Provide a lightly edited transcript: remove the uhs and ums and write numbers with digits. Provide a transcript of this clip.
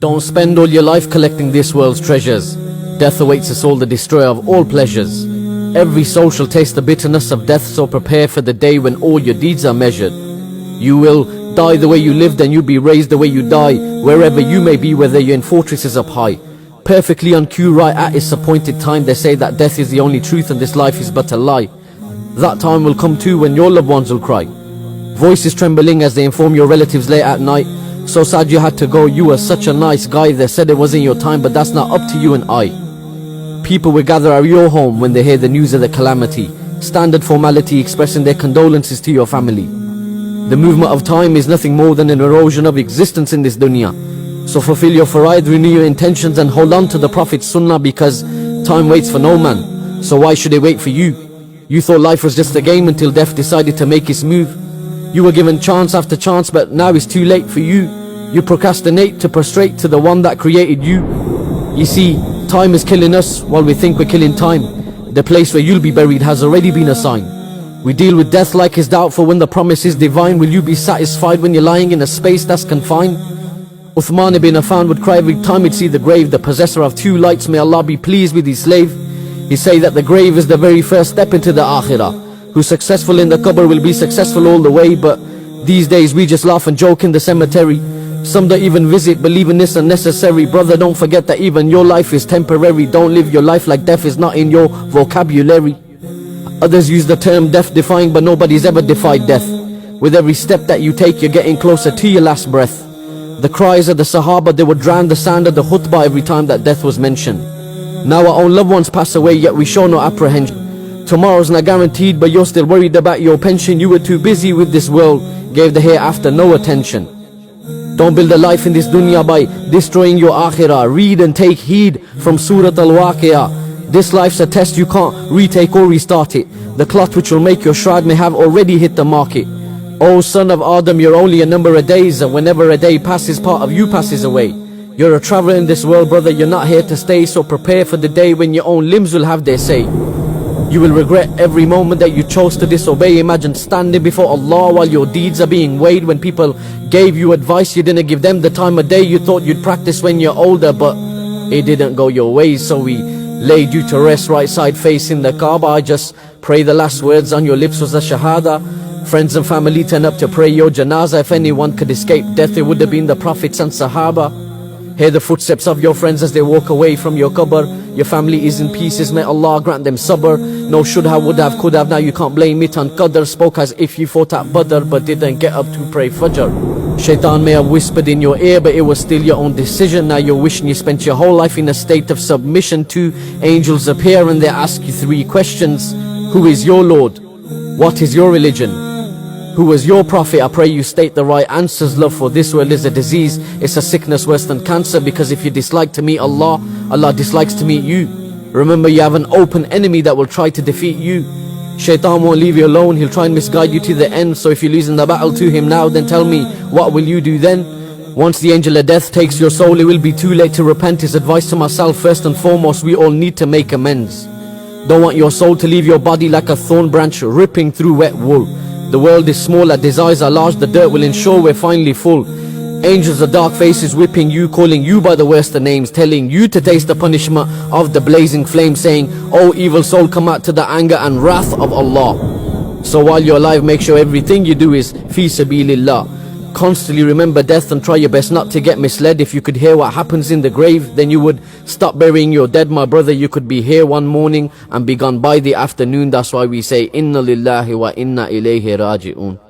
Don't spend all your life collecting this world's treasures. Death awaits us all, the destroyer of all pleasures. Every soul shall taste the bitterness of death, so prepare for the day when all your deeds are measured. You will die the way you lived, and you'll be raised the way you die, wherever you may be, whether you're in fortresses up high. Perfectly on cue, right at its appointed time, they say that death is the only truth and this life is but a lie. That time will come too when your loved ones will cry. Voices trembling as they inform your relatives late at night. So sad you had to go, you were such a nice guy. They said it wasn't your time, but that's not up to you and I. People will gather at your home when they hear the news of the calamity. Standard formality expressing their condolences to your family. The movement of time is nothing more than an erosion of existence in this dunya. So fulfill your faraid, renew your intentions, and hold on to the Prophet's sunnah, because time waits for no man. So why should it wait for you? You thought life was just a game until death decided to make its move. You were given chance after chance, but now it's too late for you. You procrastinate to prostrate to the one that created you. You see, time is killing us while we think we're killing time. The place where you'll be buried has already been assigned. We deal with death like it's doubtful when the promise is divine. Will you be satisfied when you're lying in a space that's confined? Uthman ibn Affan would cry every time he'd see the grave. The possessor of two lights, may Allah be pleased with his slave. He say that the grave is the very first step into the akhirah. Who's successful in the qabr will be successful all the way. But these days we just laugh and joke in the cemetery. Some don't even visit, believing this unnecessary. Brother, don't forget that even your life is temporary. Don't live your life like death is not in your vocabulary. Others use the term death defying, but nobody's ever defied death. With every step that you take, you're getting closer to your last breath. The cries of the Sahaba, they would drown the sound of the khutbah every time that death was mentioned. Now our own loved ones pass away, yet we show no apprehension. Tomorrow's not guaranteed, but you're still worried about your pension. You were too busy with this world, gave the hereafter no attention. Don't build a life in this dunya by destroying your akhirah. Read and take heed from Surah Al-Waqi'ah. This life's a test, you can't retake or restart it. The cloth which will make your shroud may have already hit the market. O son of Adam, you're only a number of days, and whenever a day passes, part of you passes away. You're a traveler in this world, brother, you're not here to stay. So prepare for the day when your own limbs will have their say. You will regret every moment that you chose to disobey. Imagine standing before Allah while your deeds are being weighed. When people gave you advice, you didn't give them the time of day. You thought you'd practice when you're older, but it didn't go your way. So we laid you to rest, right side facing the Kaaba. I just pray the last words on your lips was a shahada. Friends and family turn up to pray your janazah. If anyone could escape death, it would have been the prophets and sahaba. Hear the footsteps of your friends as they walk away from your qabr. Your family is in pieces, may Allah grant them sabr. No should have, would have, could have, now you can't blame it on qadr. Spoke as if you fought at Badr, but didn't get up to pray fajr. Shaitan may have whispered in your ear, but it was still your own decision. Now you're wishing you spent your whole life in a state of submission. Two angels appear and they ask you three questions. Who is your Lord? What is your religion? Who was your prophet? I pray you state the right answers. Love for this world is a disease. It's a sickness worse than cancer, because if you dislike to meet Allah, Allah dislikes to meet you. Remember, you have an open enemy that will try to defeat you. Shaitan won't leave you alone. He'll try and misguide you to the end. So if you're losing the battle to him now, then tell me, what will you do then? Once the angel of death takes your soul, it will be too late to repent. His advice to myself, first and foremost, we all need to make amends. Don't want your soul to leave your body like a thorn branch ripping through wet wool. The world is small, our desires are large. The dirt will ensure we're finally full. Angels of dark faces whipping you, calling you by the worst of names, telling you to taste the punishment of the blazing flame, saying, "O evil soul, come out to the anger and wrath of Allah." So while you're alive, make sure everything you do is fi sabilillah. Constantly remember death and try your best not to get misled. If you could hear what happens in the grave, then you would stop burying your dead. My brother, you could be here one morning and be gone by the afternoon. That's why we say, Inna lillahi wa inna ilayhi raji'un.